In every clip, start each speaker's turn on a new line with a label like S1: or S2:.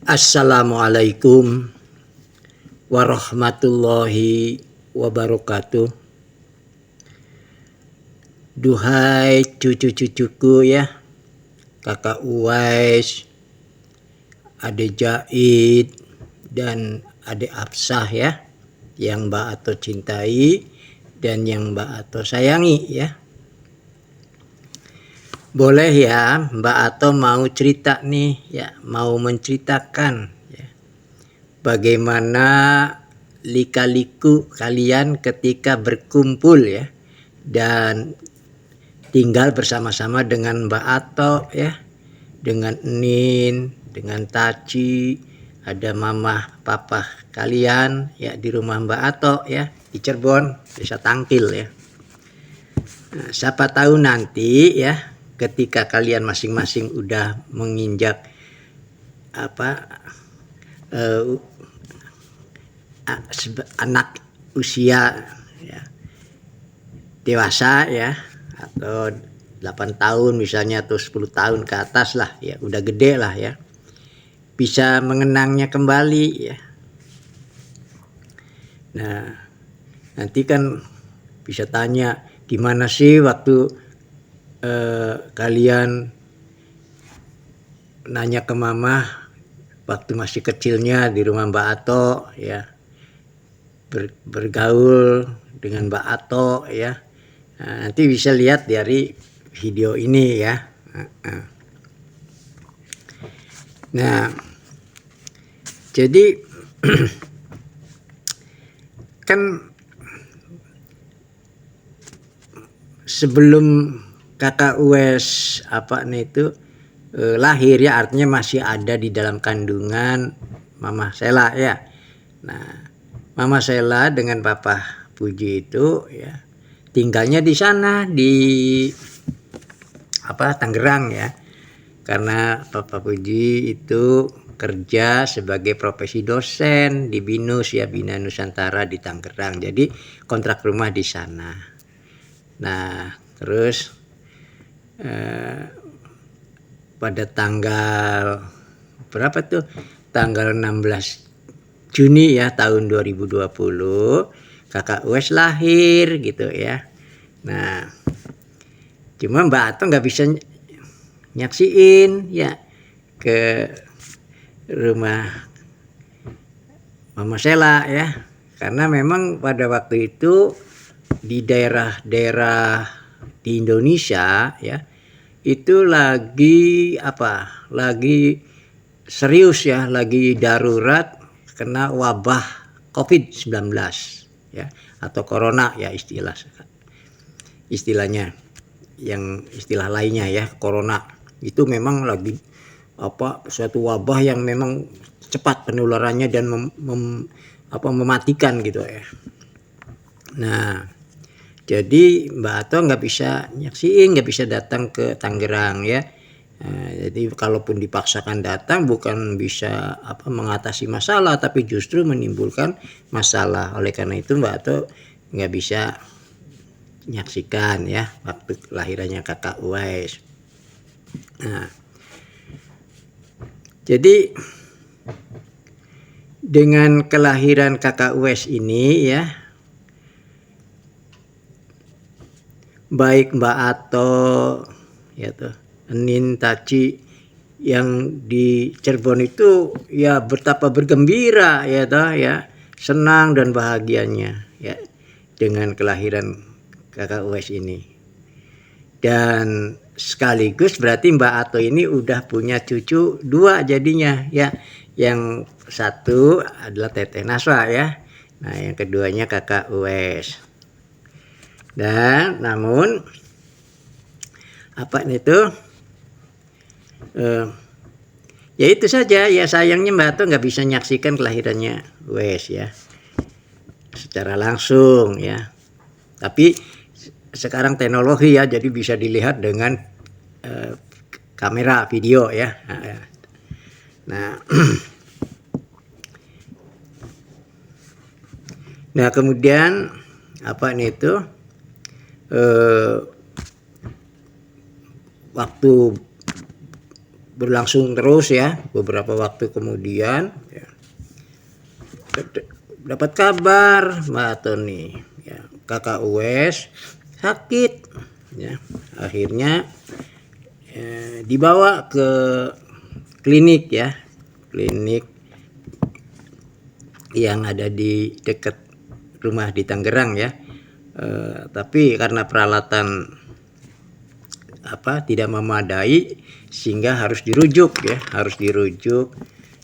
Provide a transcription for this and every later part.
S1: Assalamualaikum warahmatullahi wabarakatuh. Duhai cucu-cucuku ya, kakak Uwais, adik Jaid, dan adik Absah ya, yang Mbak Ato cintai dan yang Mbak Ato sayangi ya. Boleh ya, Mbak Ato mau cerita nih ya, mau menceritakan ya, bagaimana lika-liku kalian ketika berkumpul ya dan tinggal bersama-sama dengan Mbak Ato ya, dengan Nin, dengan Taci, ada mamah papa kalian ya di rumah Mbak Ato ya di Cirebon, Desa Tangkil ya. Nah, siapa tahu nanti ya ketika kalian masing-masing udah menginjak anak usia ya, dewasa ya, atau 8 tahun misalnya atau 10 tahun ke atas lah ya, udah gede lah ya, bisa mengenangnya kembali ya. Nah nanti kan bisa tanya gimana sih waktu kalian nanya ke mama waktu masih kecilnya di rumah Mbak Ato ya, bergaul dengan Mbak Ato ya. Nah, nanti bisa lihat dari video ini ya. Nah jadi kan sebelum kakak Uwais lahir ya, artinya masih ada di dalam kandungan Mama Sela ya. Nah Mama Sela dengan Papa Puji itu ya tinggalnya di sana di Tangerang ya, karena Papa Puji itu kerja sebagai profesi dosen di BINUS ya, Bina Nusantara di Tangerang, jadi kontrak rumah di sana. Nah terus pada tanggal berapa tuh, tanggal 16 Juni ya tahun 2020 kakak Uwais lahir gitu ya. Nah cuma Mbak Ato nggak bisa nyaksiin ya ke rumah Mama Sela ya, karena memang pada waktu itu di daerah-daerah di Indonesia ya itu lagi lagi serius ya, lagi darurat kena wabah COVID-19 ya, atau corona ya istilahnya, yang istilah lainnya ya, corona itu memang lagi suatu wabah yang memang cepat penularannya dan mematikan gitu ya. Nah jadi Mbak Ato nggak bisa nyaksiin, nggak bisa datang ke Tangerang ya. Nah, jadi kalaupun dipaksakan datang bukan bisa mengatasi masalah, tapi justru menimbulkan masalah. Oleh karena itu Mbak Ato nggak bisa nyaksikan ya waktu kelahirannya kakak Uwais. Nah jadi dengan kelahiran kakak Uwais ini ya, baik Mbak Ato ya tuh, Nin, Taci yang di Cirebon itu ya betapa bergembira ya toh ya, senang dan bahagianya ya dengan kelahiran kakak Uwais ini. Dan sekaligus berarti Mbak Ato ini udah punya cucu 2 jadinya ya. Yang satu adalah Teteh Naswa ya. Nah yang keduanya kakak Uwais. Dan namun ya itu saja ya, sayangnya Mbak Ato nggak bisa nyaksikan kelahirannya Uwais ya secara langsung ya. Tapi sekarang teknologi ya, jadi bisa dilihat dengan kamera video ya. Nah nah kemudian waktu berlangsung terus ya. Beberapa waktu kemudian ya, dapat kabar Mbak Tony ya, kakak Uwes sakit ya. Akhirnya dibawa ke klinik ya, klinik yang ada di dekat rumah di Tangerang ya. Tapi karena peralatan tidak memadai sehingga harus dirujuk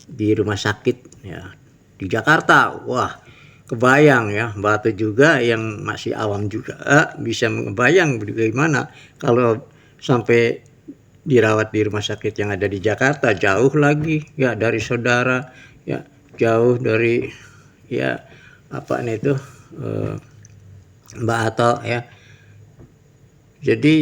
S1: di rumah sakit ya di Jakarta. Wah, kebayang ya, Mbak juga yang masih awam juga bisa membayang bagaimana kalau sampai dirawat di rumah sakit yang ada di Jakarta, jauh lagi ya dari saudara ya, jauh dari ya Mbak Ato ya. Jadi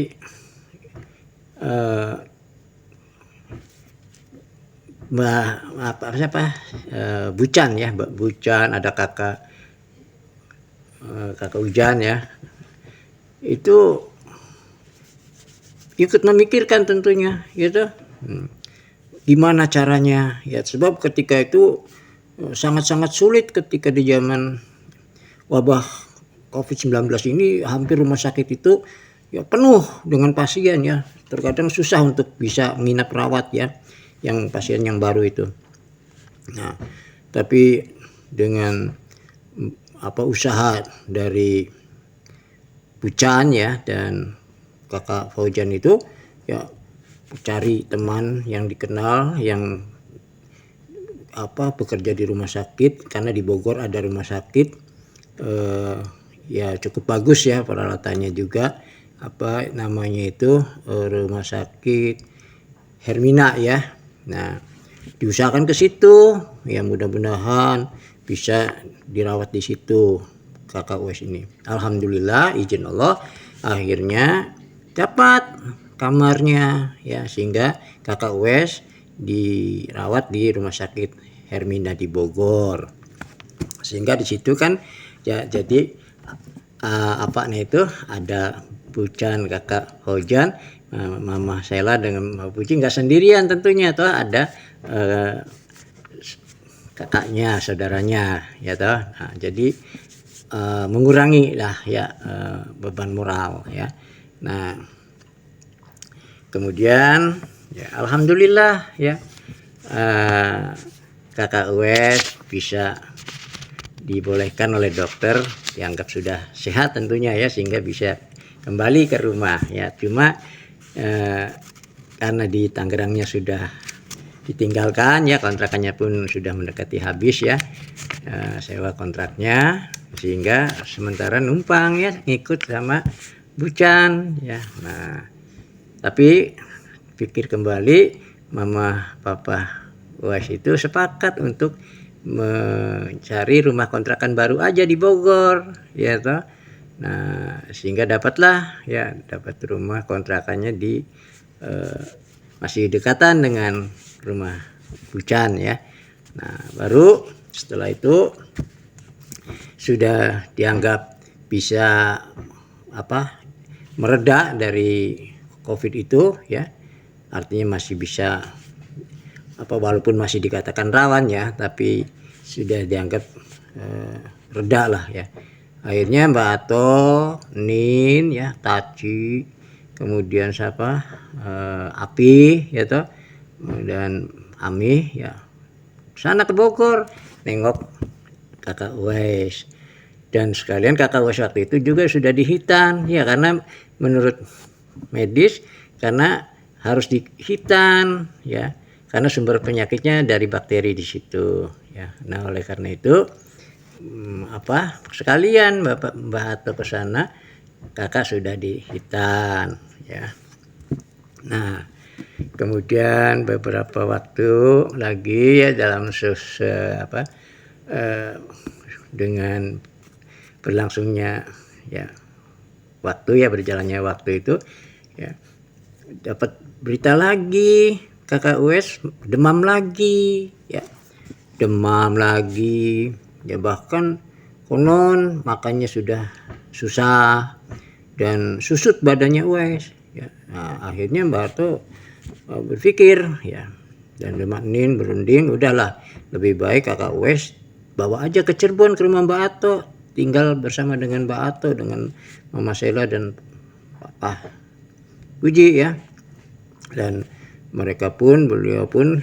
S1: Bucan ya, Mbak Bucan, ada kakak Ujan ya, itu ikut memikirkan tentunya gitu, gimana caranya ya, sebab ketika itu sangat-sangat sulit ketika di zaman wabah COVID-19 ini, hampir rumah sakit itu ya penuh dengan pasien ya, terkadang susah untuk bisa menginap rawat ya yang pasien yang baru itu. Nah, tapi dengan usaha dari Bucan ya dan kakak Faujan itu ya, cari teman yang dikenal yang bekerja di rumah sakit, karena di Bogor ada rumah sakit ya cukup bagus ya peralatannya juga, namanya itu rumah sakit Hermina ya. Nah, diusahakan ke situ ya, mudah-mudahan bisa dirawat di situ kakak Uwes ini. Alhamdulillah izin Allah akhirnya dapat kamarnya ya, sehingga kakak Uwes dirawat di rumah sakit Hermina di Bogor. Sehingga di situ kan ya, jadi itu ada Bucan, kakak Hojan, Mama Sela dengan Mama Puji nggak sendirian tentunya, toh ada kakaknya, saudaranya ya toh. Nah, jadi mengurangi lah ya beban moral ya. Nah, kemudian ya alhamdulillah ya kakak Uwes bisa dibolehkan oleh dokter, dianggap sudah sehat tentunya ya, sehingga bisa kembali ke rumah ya. Cuma karena di Tangerangnya sudah ditinggalkan ya, kontrakannya pun sudah mendekati habis ya, sewa kontraknya, sehingga sementara numpang ya, ngikut sama Bucan ya. Nah, tapi pikir kembali, Mama Papa Uwes itu sepakat untuk mencari rumah kontrakan baru aja di Bogor ya toh. Nah, sehingga dapat rumah kontrakannya di masih dekatan dengan rumah Bucan ya. Nah, baru setelah itu sudah dianggap bisa mereda dari COVID itu ya, artinya masih bisa walaupun masih dikatakan rawan ya, tapi sudah dianggap reda lah ya. Akhirnya Mbak Ato, Nin ya, Taci, kemudian siapa Api ya toh, dan Ami ya sana ke Bogor nengok kakak Uwes. Dan sekalian kakak Uwes waktu itu juga sudah dihitan ya, karena menurut medis karena harus dihitan ya, karena sumber penyakitnya dari bakteri di situ ya. Nah, oleh karena itu sekalian Mbak Ato ke sana, kakak sudah dihitan ya. Nah, kemudian beberapa waktu lagi ya, dalam dengan berlangsungnya ya waktu ya, berjalannya waktu itu ya, dapat berita lagi kakak Uwes demam lagi ya, bahkan konon makannya sudah susah dan susut badannya Uwes ya. Nah, akhirnya Mbak Ato berpikir ya, dan Nin berunding, udahlah lebih baik kakak Wes bawa aja ke Cirebon ke rumah Mbak Ato, tinggal bersama dengan Mbak Ato, dengan Mama Sela dan Papa Puji ya. Dan beliau pun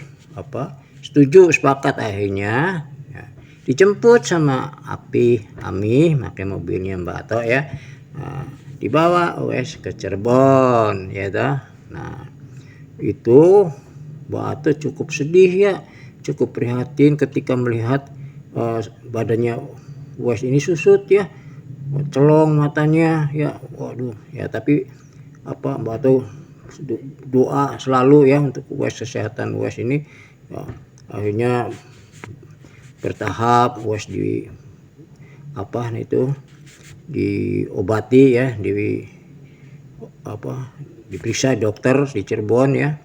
S1: setuju, sepakat akhirnya ya, dijemput sama Ami pakai mobilnya Mbak Ato ya. Nah, dibawa Wes ke Cirebon ya toh. Nah, itu Mbak Ato cukup sedih ya, cukup prihatin ketika melihat badannya Wes ini susut ya, celong matanya ya, waduh ya. Tapi Mbak Ato doa selalu ya untuk Wes, kesehatan Wes ini ya. Akhirnya bertahap Wes diobati ya, diperiksa dokter di Cirebon ya,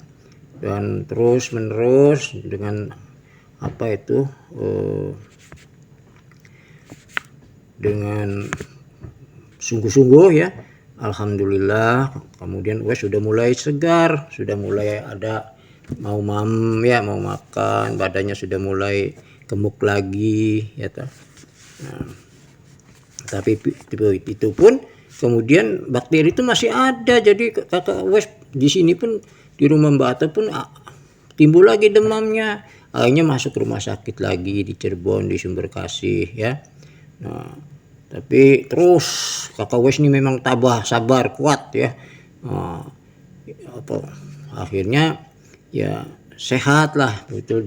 S1: dan terus menerus dengan dengan sungguh-sungguh ya. Alhamdulillah kemudian Wes sudah mulai segar, sudah mulai ada mau makan, badannya sudah mulai gemuk lagi ya toh. Nah, tapi itu pun kemudian bakteri itu masih ada, jadi kakak Wes di sini pun di rumah Mbak Ato pun timbul lagi demamnya, akhirnya masuk rumah sakit lagi di Cirebon, di Sumberkasih ya. Nah, tapi terus kakak Wes ini memang tabah, sabar, kuat ya. Akhirnya ya sehat lah, betul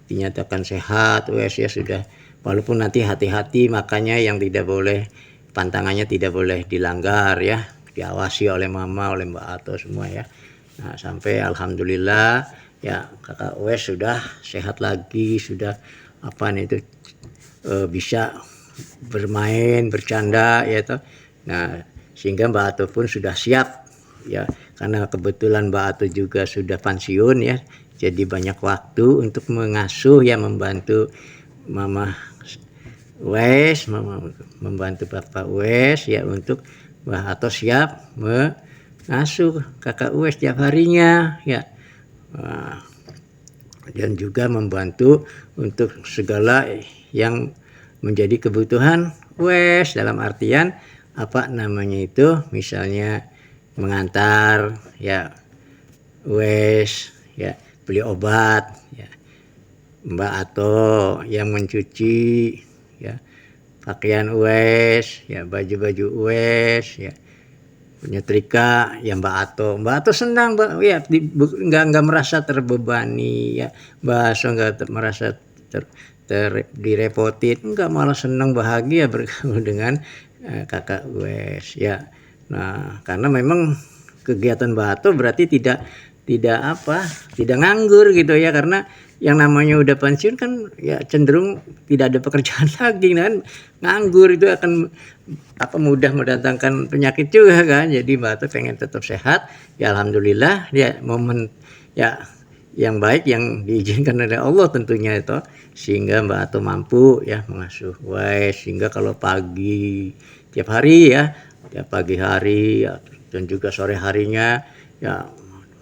S1: dinyatakan sehat Wes ya sudah. Walaupun nanti hati-hati makanya yang tidak boleh, pantangannya tidak boleh dilanggar ya, diawasi oleh Mama, oleh Mbak Ato semua ya. Nah, sampai alhamdulillah ya kakak Wes sudah sehat lagi, sudah bisa bermain, bercanda ya toh. Nah, sehingga Mbak Ato pun sudah siap ya, karena kebetulan Mbak Ato juga sudah pensiun ya, jadi banyak waktu untuk mengasuh ya, membantu Mama Wes, membantu Bapak Wes ya, untuk Mbak Ato siap mengasuh kakak Wes tiap harinya ya. Dan juga membantu untuk segala yang menjadi kebutuhan Wes, dalam artian misalnya mengantar ya Wes ya, beli obat ya, Mbak Ato yang mencuci ya pakaian Wes ya, baju-baju Wes ya, nyetrika ya Mbak Ato senang ya, nggak merasa terbebani ya, Mbak Ato nggak merasa direpotin, enggak, malah senang bahagia bergaul dengan kakak Wes ya. Nah, karena memang kegiatan Mbak Ato berarti tidak nganggur gitu ya, karena yang namanya udah pensiun kan ya cenderung tidak ada pekerjaan lagi kan, nganggur itu akan mudah mendatangkan penyakit juga kan. Jadi Mbak Ato pengen tetap sehat ya, alhamdulillah ya, momen ya yang baik yang diizinkan oleh Allah tentunya itu, sehingga Mbak Ato mampu ya mengasuh Wes, sehingga kalau pagi tiap hari ya, tiap pagi hari ya, dan juga sore harinya ya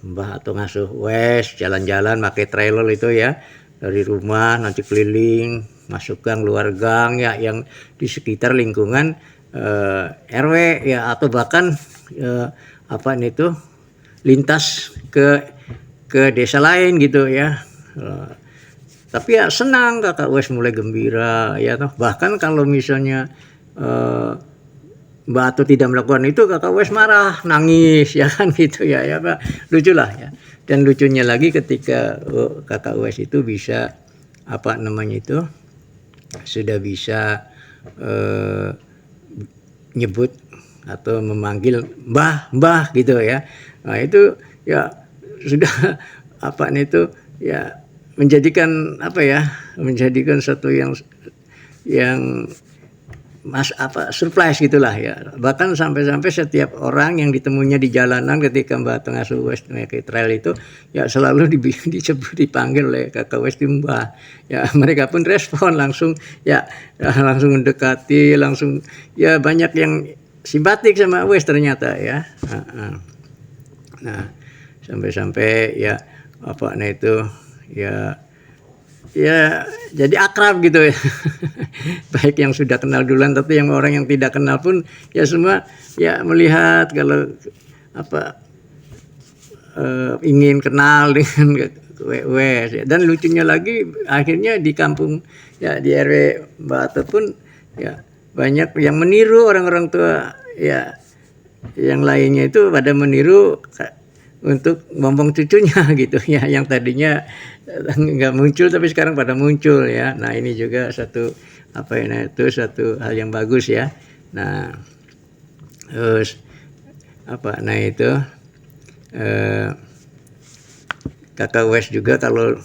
S1: Mbak Ato ngasuh Wes, jalan-jalan pakai trailer itu ya, dari rumah nanti keliling, masuk gang, luar gang ya, yang di sekitar lingkungan RW ya, atau bahkan lintas ke desa lain gitu ya. Tapi ya senang, kakak Wes mulai gembira ya toh. Bahkan kalau misalnya Mbak Ato tidak melakukan itu, kakak Wes marah, nangis ya kan gitu ya, Pak. Lucu lah ya. Dan lucunya lagi ketika kakak Wes itu bisa sudah bisa nyebut atau memanggil mbah gitu ya. Nah, itu ya sudah ya menjadikan satu yang surprise gitulah ya. Bahkan sampai setiap orang yang ditemunya di jalanan ketika Mbak Ato ngasuh Wes naik trail itu ya, selalu dipanggil oleh kakak Wes Mbah ya. Mereka pun respon langsung ya, langsung mendekati, langsung ya, banyak yang simpatik sama Wes ternyata ya. Nah, sampai-sampai ya apa nah itu ya jadi akrab gitu ya. Baik yang sudah kenal duluan, tapi yang orang yang tidak kenal pun ya semua ya melihat kalau apa ingin kenal dengan WW. Dan lucunya lagi akhirnya di kampung ya di RW Mbak Ato pun ya banyak yang meniru orang-orang tua ya, yang lainnya itu pada meniru untuk ngomong cucunya gitu ya, yang tadinya nggak muncul tapi sekarang pada muncul ya. Nah ini juga satu apa ya, nah itu satu hal yang bagus ya. Nah terus apa nah itu kakak Wes juga kalau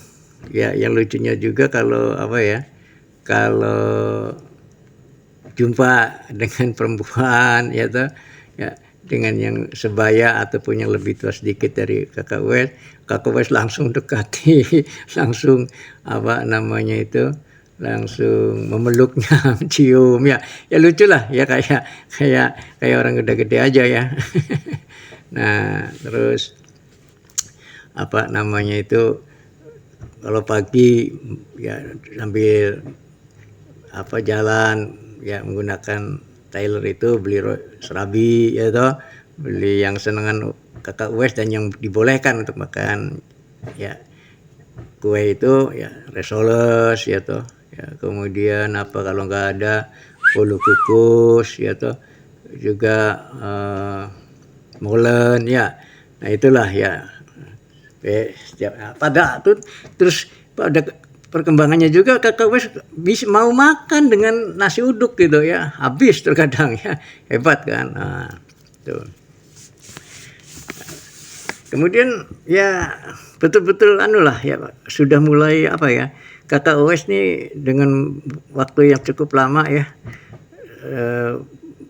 S1: ya yang lucunya juga kalau apa ya, kalau jumpa dengan perempuan ya toh ya, dengan yang sebaya ataupun yang lebih tua sedikit dari kakak Wes langsung dekati, langsung apa namanya itu, langsung memeluknya, cium ya, ya lucu lah ya, kayak orang udah gede aja ya. Nah terus apa namanya itu, kalau pagi ya sambil apa jalan ya menggunakan Taylor itu beli serabi ya toh, beli yang senengan kakak Wes dan yang dibolehkan untuk makan ya, kue itu ya resoles ya toh ya, kemudian apa kalau nggak ada bolu kukus ya toh, juga molen ya. Nah itulah ya pada tuh, terus pada perkembangannya juga kakak Wes bisa mau makan dengan nasi uduk gitu ya, habis terkadang ya, hebat kan. Nah, tuh. Kemudian ya betul-betul anu lah ya, sudah mulai apa ya, kakak Wes nih dengan waktu yang cukup lama ya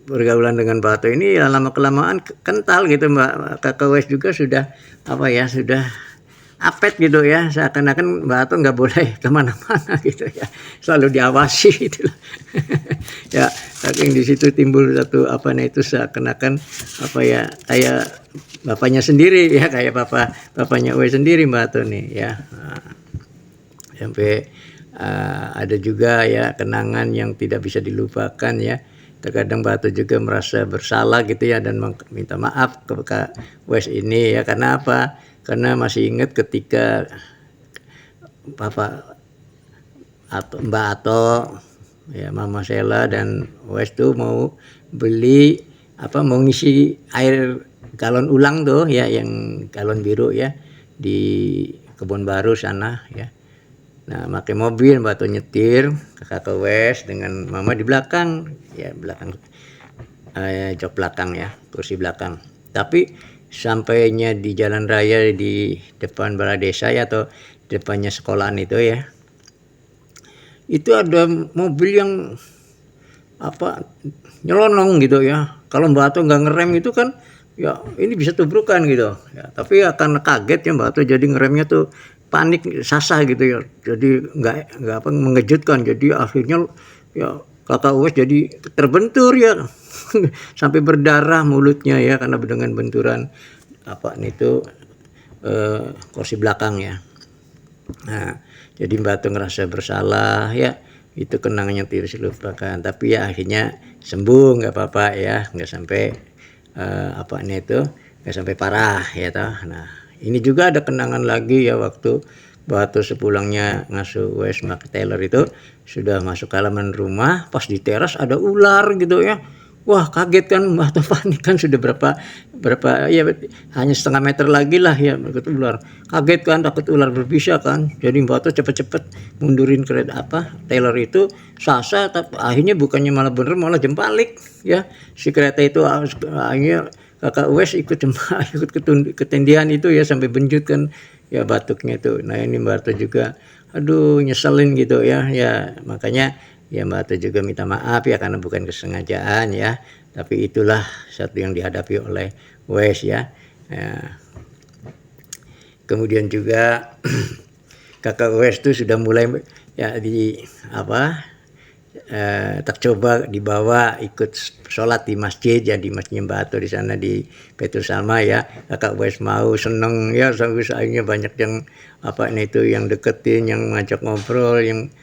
S1: bergaulan dengan Mbak Ato ini ya, lama kelamaan kental gitu Mbak, kakak Wes juga sudah apa ya, sudah apet gitu ya, seakan-akan Mbak Ato nggak boleh kemana-mana gitu ya, selalu diawasi gitu. Ya saking di situ timbul satu apa nih itu, seakan-akan apa ya, kayak bapaknya sendiri ya, kayak bapaknya Wes sendiri Mbak Ato nih ya. Nah, sampai ada juga ya kenangan yang tidak bisa dilupakan ya. Terkadang Mbak Ato juga merasa bersalah gitu ya, dan minta maaf ke Wes ini ya. Karena apa? Karena masih ingat ketika Bapak atau Mbak Ato ya, Mama Sela dan Wes tuh mau beli apa, mau ngisi air galon ulang tuh ya, yang galon biru ya, di Kebun Baru sana ya. Nah pakai mobil, Mbak Ato nyetir, kakak Wes dengan Mama di belakang ya, belakang jok belakang ya, kursi belakang. Tapi sampainya di jalan raya di depan balai desa ya, atau depannya sekolahan itu ya, itu ada mobil yang apa nyelonong gitu ya. Kalau Mbak Ato nggak ngerem itu kan ya ini bisa tubrukan gitu ya, tapi akan kaget ya Mbak Ato, jadi ngeremnya tuh panik sasah gitu ya, jadi nggak apa mengejutkan, jadi akhirnya ya kakak Wes jadi terbentur ya. Sampai berdarah mulutnya ya, karena dengan benturan apa itu kursi belakang ya. Nah jadi Mbak Ato ngerasa bersalah ya, itu kenangan yang tidak dilupakan. Tapi ya akhirnya sembuh, nggak apa-apa ya, nggak sampai apa itu, nggak sampai parah ya toh. Nah ini juga ada kenangan lagi ya, waktu Mbak Ato sepulangnya ngasuh Wes pakai Taylor itu, sudah masuk halaman rumah, pas di teras ada ular gitu ya. Wah kaget kan Mbak Ato, panik kan, sudah berapa ya, hanya setengah meter lagi lah ya begitu ular. Kaget kan, takut ular berbisa kan. Jadi Mbak Ato cepet-cepet mundurin kereta apa Taylor itu, sasa, tapi akhirnya bukannya malah bener, malah jembalik ya si kereta itu. Akhirnya kakak Wes ikut ketindihan itu ya, sampai benjut kan ya batuknya itu. Nah ini Mbak Ato juga aduh nyeselin gitu ya, makanya ya Mbak Ato juga minta maaf ya, karena bukan kesengajaan ya, tapi itulah satu yang dihadapi oleh Wes ya. Kemudian juga kakak Wes itu sudah mulai ya di apa tercoba dibawa ikut sholat di masjid ya, di Masjid Mbak Ato di sana di Petrus Salma ya. Kakak Wes mau seneng ya, sampai akhirnya banyak yang itu yang deketin, yang ngajak ngobrol, yang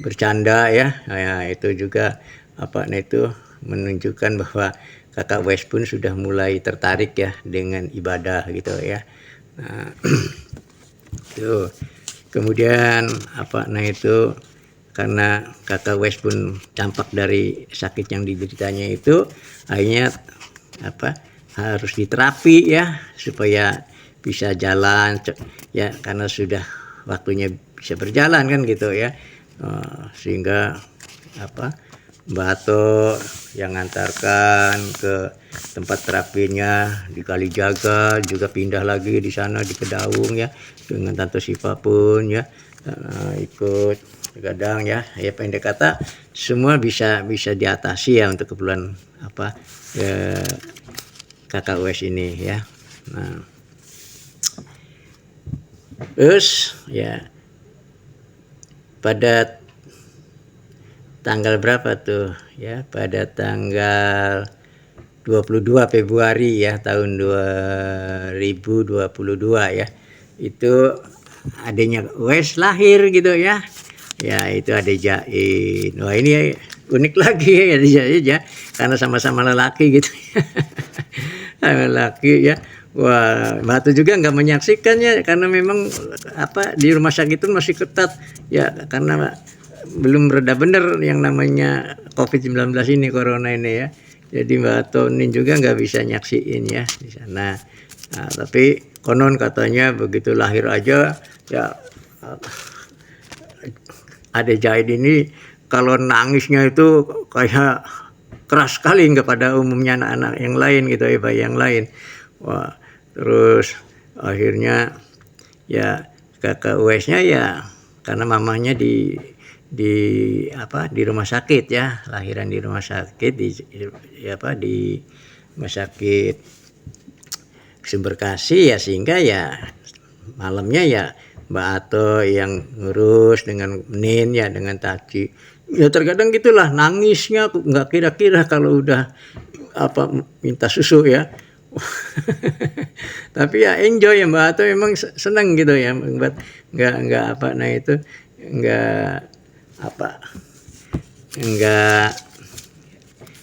S1: bercanda ya. Nah, itu juga itu menunjukkan bahwa Kakak Wes pun sudah mulai tertarik ya dengan ibadah gitu ya. Nah, itu kemudian itu karena Kakak Wes pun dampak dari sakit yang dideritanya itu, akhirnya harus diterapi ya supaya bisa jalan ya, karena sudah waktunya bisa berjalan kan gitu ya. Sehingga Mbak Ato yang ngantarkan ke tempat terapinya di Kalijaga, juga pindah lagi di sana di Kedaung ya, dengan Tante Siva pun ya ikut kadang ya pendek kata semua bisa diatasi ya untuk keperluan Kakak Wes ini ya. Nah, terus ya pada tanggal berapa tuh ya, pada tanggal 22 Februari ya tahun 2022 ya, itu adanya Wes lahir gitu ya. Ya itu Ade Jain. Wah ini unik lagi ya Ade Jain ya, karena sama-sama lelaki gitu ya. Lelaki ya. Wah, Mbak Ato juga nggak menyaksikannya karena memang di rumah sakit itu masih ketat ya, karena belum reda bener yang namanya COVID-19 ini, corona ini ya. Jadi Mbak Ato ini juga nggak bisa nyaksiin ya di sana. Nah, tapi konon katanya begitu lahir aja ya, Ade Jain ini kalau nangisnya itu kayak keras sekali, nggak pada umumnya anak-anak yang lain gitu ya, bayi yang lain. Wah, terus akhirnya ya Kakak Wesnya ya karena mamanya di rumah sakit ya, lahiran di rumah sakit di rumah sakit Sumberkasih ya, sehingga ya malamnya ya Mbak Ato yang ngurus dengan Nin ya, dengan Taci ya, terkadang gitulah nangisnya nggak kira-kira kalau udah minta susu ya. Tapi ya enjoy ya, Mbak Ato memang seneng gitu ya, nggak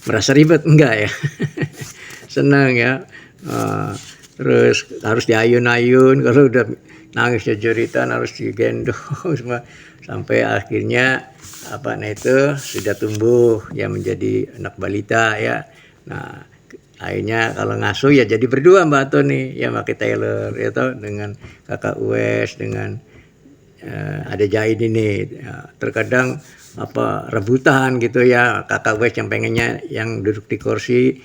S1: merasa ribet, enggak ya. Senang ya. Terus harus diayun-ayun, kalau udah nangis jeritan harus digendong semua, sampai akhirnya itu sudah tumbuh ya menjadi anak balita ya. Nah akhirnya kalau ngasuh ya jadi berdua Mbak Ato nih ya, pakai Taylor ya toh, dengan Kakak Wes, dengan Ade Jain ini ya, terkadang rebutan gitu ya, Kakak Wes yang pengennya yang duduk di kursi,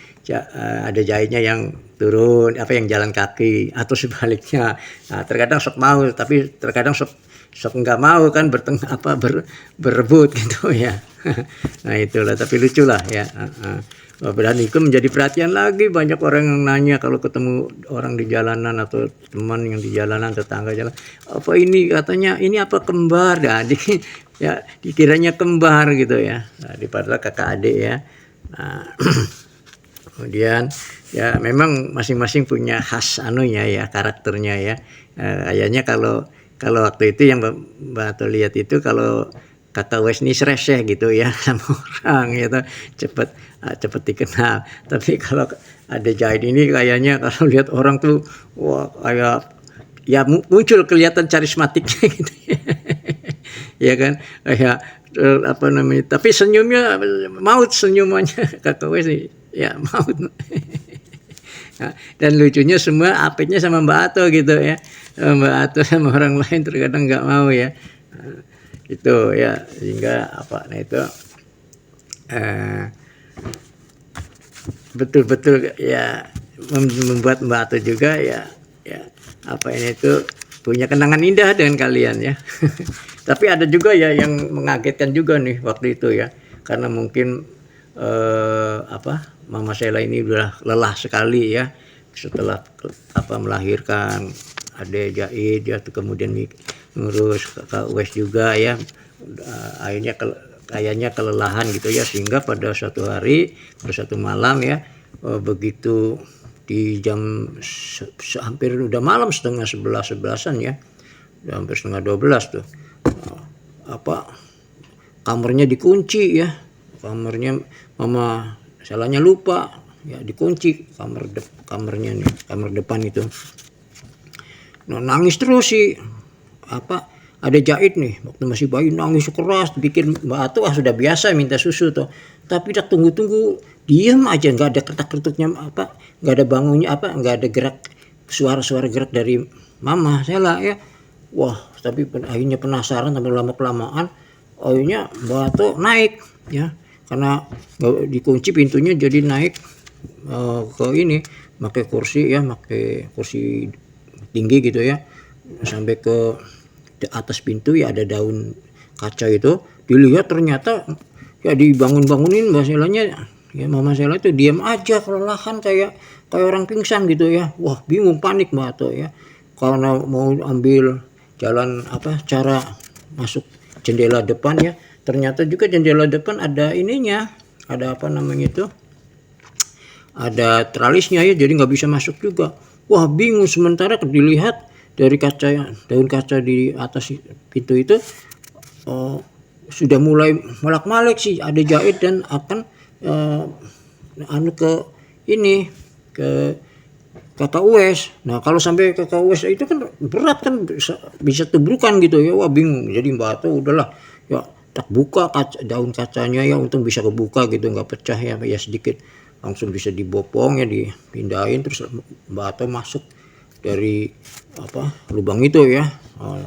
S1: Ade Jainnya yang turun yang jalan kaki atau sebaliknya. Nah, terkadang sok mau tapi terkadang sok nggak mau kan, berebut gitu ya. Nah itulah, tapi lucu lah ya. Dan itu menjadi perhatian lagi, banyak orang yang nanya kalau ketemu orang di jalanan atau teman yang di jalanan, tetangga jalan, ini katanya ini kembar, nah, ya dikiranya kembar gitu ya. Nah, padahal kakak adik ya. Nah, kemudian ya memang masing-masing punya khas ya, karakternya ya. Kayaknya kalau waktu itu yang Mbak Ato lihat itu, kalau Kakak Wes ini sereseh gitu ya sama orang gitu, cepet dikenal. Tapi kalau Ade Jain ini kayaknya kalau lihat orang tuh wah kayak ya muncul kelihatan karismatiknya gitu ya. Ya kan, kayak tapi senyumnya maut, senyumannya Kakak Wes nih ya maut. Nah, dan lucunya semua apetnya sama Mbak Ato gitu ya, Mbak Ato sama orang lain terkadang nggak mau ya. Itu ya, sehingga itu betul-betul ya membuat Mbak Ato juga ya itu punya kenangan indah dengan kalian ya. Tapi ada juga ya yang mengagetkan juga nih waktu itu ya, karena mungkin Mama Sela ini udah lelah sekali ya setelah melahirkan Ade Jain ya, kemudian ngurus Kakak Wes juga ya. Akhirnya
S2: kayaknya kelelahan gitu ya, sehingga pada suatu hari, pada suatu malam ya, begitu di jam hampir udah malam, setengah 11-11an ya, udah hampir setengah 12 tuh, kamarnya dikunci ya, kamarnya mama salahnya lupa ya, dikunci kamarnya nih, kamar depan itu. Nah, nangis terus sih ada Jahit nih, waktu masih bayi nangis keras, bikin Mbak Atu sudah biasa minta susu tuh, tapi udah tunggu diam aja, nggak ada ketak-ketuknya nggak ada bangunnya nggak ada gerak, suara-suara gerak dari Mama Sela ya. Wah, tapi akhirnya penasaran, sampai lama kelamaan akhirnya Mbak Atu naik ya, karena nggak dikunci pintunya, jadi naik ke ini, pakai kursi tinggi gitu ya, sampai ke atas pintu ya, ada daun kaca itu, dilihat ternyata ya dibangunin Mbak Selanya ya, Mama Sela itu diam aja, kelelahan kayak orang pingsan gitu ya. Wah, bingung, panik Mbak Ato ya, karena mau ambil jalan cara masuk jendela depan ya, ternyata juga jendela depan ada ininya, ada ada tralisnya ya, jadi nggak bisa masuk juga. Wah, bingung. Sementara dilihat dari daun kaca di atas pintu itu sudah mulai malak-malik sih, ada Jahit dan akan ke Kakak Uwes. Nah, kalau sampai Kakak Uwes itu kan berat kan, bisa tubrukan gitu ya. Wah, bingung. Jadi Mbak Ato udahlah ya, tak buka daun kacanya ya, untung bisa kebuka gitu, nggak pecah ya sedikit, langsung bisa dibopong ya, dipindahin. Terus Mbak Ato masuk dari lubang itu ya,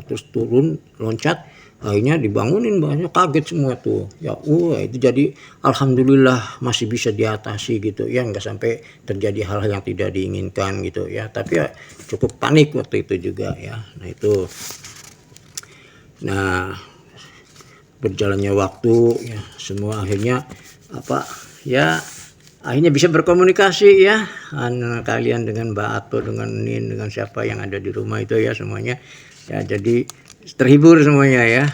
S2: terus turun loncat, akhirnya dibangunin, banyak kaget semua tuh ya. Itu jadi alhamdulillah masih bisa diatasi gitu ya, nggak sampai terjadi hal yang tidak diinginkan gitu ya, tapi ya cukup panik waktu itu juga ya. Nah, berjalannya waktu ya, semua akhirnya akhirnya bisa berkomunikasi ya, kalian dengan Mbak Ato, dengan Nin, dengan siapa yang ada di rumah itu ya, semuanya ya, jadi terhibur semuanya ya.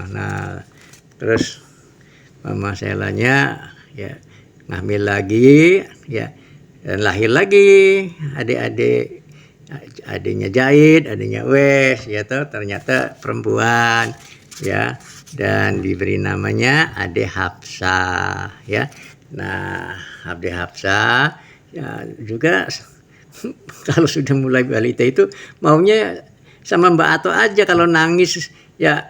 S2: Nah, terus Mama Selanya ya ngambil lagi ya, dan lahir lagi adiknya Jahit, adiknya Wes ya, ternyata perempuan ya, dan diberi namanya Ade Hapsah ya. Nah, Ade Hapsah ya juga kalau sudah mulai balita itu maunya sama Mbak Ato aja, kalau nangis ya,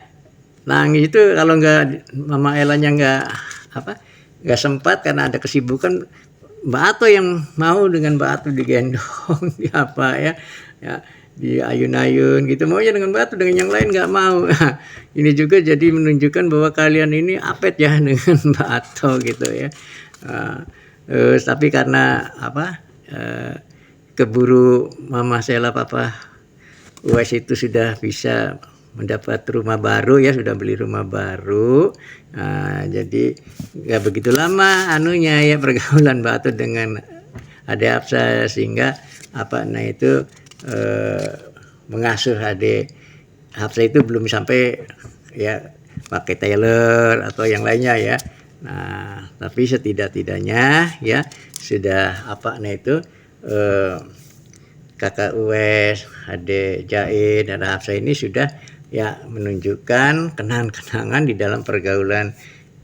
S2: nangis itu kalau nggak Mama Elanya nggak sempat karena ada kesibukan, Mbak Ato yang mau dengan Mbak Ato digendong di ayun-ayun gitu, maunya dengan Mbak Ato, dengan yang lain nggak mau. Ini juga jadi menunjukkan bahwa kalian ini apet ya dengan Mbak Ato gitu ya. Tapi karena keburu Mama Sela Papa Uwes itu sudah bisa mendapat rumah baru ya, sudah beli rumah baru, jadi nggak begitu lama pergaulan Mbak Ato dengan Ade Hapsah, sehingga mengasuh Ade Hapsah itu belum sampai ya pakai tailor atau yang lainnya ya. Nah, tapi setidak-tidaknya ya sudah Kakak Uwes, Ade Jahit, dan Hapsah ini sudah ya menunjukkan kenangan-kenangan di dalam pergaulan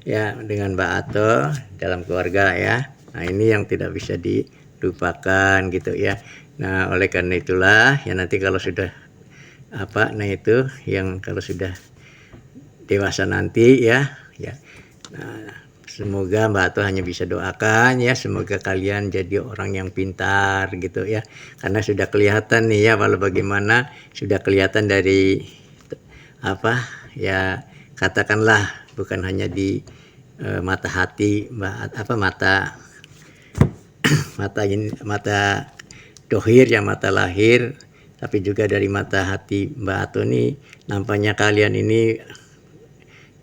S2: ya dengan Mbak Ato dalam keluarga ya. Nah, ini yang tidak bisa dilupakan gitu ya. Nah, oleh karena itulah ya, nanti kalau sudah kalau sudah dewasa nanti ya. Nah, semoga Mbak Ato hanya bisa doakan ya, semoga kalian jadi orang yang pintar gitu ya, karena sudah kelihatan nih ya, walau bagaimana sudah kelihatan dari katakanlah bukan hanya di mata hati mata dohir ya, mata lahir, tapi juga dari mata hati Mbak Ato nih, nampaknya kalian ini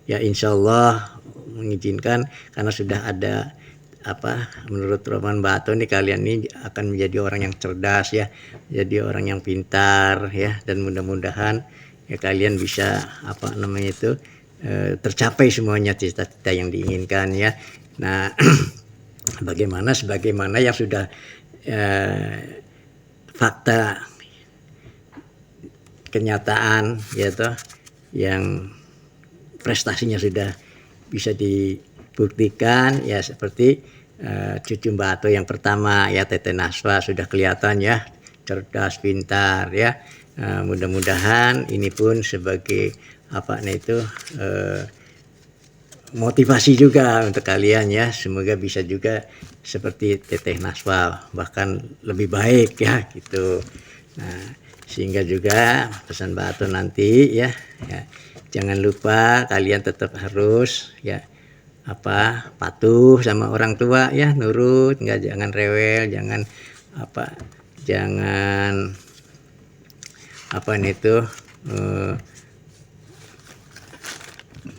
S2: ya insya Allah mengizinkan, karena sudah ada menurut roman Mbak Ato nih, kalian ini akan menjadi orang yang cerdas ya, jadi orang yang pintar ya, dan mudah-mudahan ya kalian bisa
S1: tercapai semuanya cita-cita yang diinginkan ya. Nah, sebagaimana yang sudah fakta kenyataan ya toh, yang prestasinya sudah bisa dibuktikan ya, seperti cucu Mbak Ato yang pertama ya, Tete Naswa, sudah kelihatan ya cerdas, pintar ya. Mudah-mudahan ini pun sebagai motivasi juga untuk kalian ya, semoga bisa juga seperti Teteh Naswa, bahkan lebih baik ya gitu. Nah, sehingga juga pesan Mbak Ato nanti ya, jangan lupa kalian tetap harus ya patuh sama orang tua ya, nurut, jangan rewel, jangan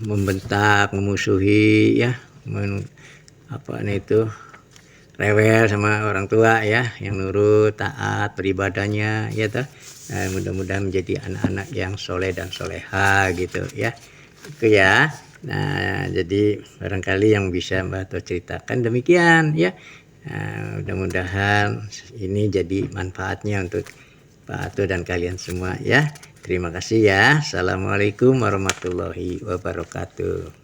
S1: membentak, memusuhi ya, rewel sama orang tua ya, yang nurut, taat beribadahnya ya toh. Mudah-mudahan menjadi anak-anak yang soleh dan soleha gitu ya. Itu ya. Nah, jadi barangkali yang bisa Mbak Ato ceritakan demikian ya. Mudah-mudahan ini jadi manfaatnya untuk Pak Ato dan kalian semua ya. Terima kasih ya. Assalamualaikum warahmatullahi wabarakatuh.